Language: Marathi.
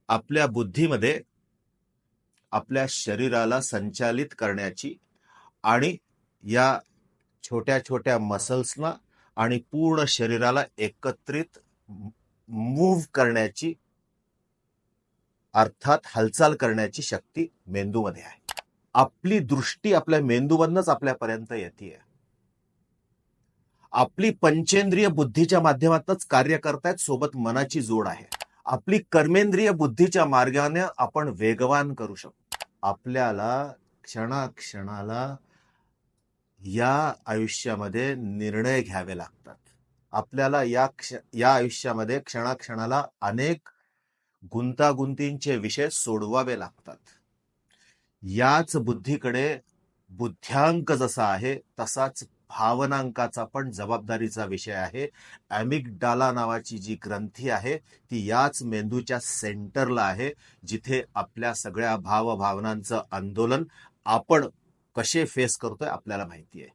आपल्या बुद्धीमध्ये आपल्या शरीराला संचालित करण्याची आणि या छोट्या छोट्या मसल्सना आणि पूर्ण शरीराला एकत्रित मूव्ह करण्याची, अर्थात हालचाल करण्याची शक्ती मेंदूमध्ये आहे. आपली दृष्टी आपल्या मेंदूमधनच आपल्यापर्यंत येते. आपली पंचेंद्रिय बुद्धीच्या माध्यमातच कार्य करतायत, सोबत मनाची जोड आहे. आपली कर्मेंद्रिय बुद्धीच्या मार्गाने आपण वेगवान करू शकतो. आपल्याला क्षणाक्षणाला या आयुष्यामध्ये निर्णय घ्यावे लागतात. आपल्याला या आयुष्यामध्ये क्षणाक्षणाला अनेक गुंतागुंतींचे विषय सोडवावे लागतात. याच बुद्धीकडे बुद्ध्यांक जसा आहे तसाच भावनांकाचा पण जबाबदारीचा विषय आहे. ॲमिगडाला नावाची जी ग्रंथी आहे ती याच मेंदूच्या सेंटरला आहे, जिथे आपल्या सगळ्या भावभावनांचं आंदोलन आपण कसे फेस करतोय आपल्याला माहिती आहे.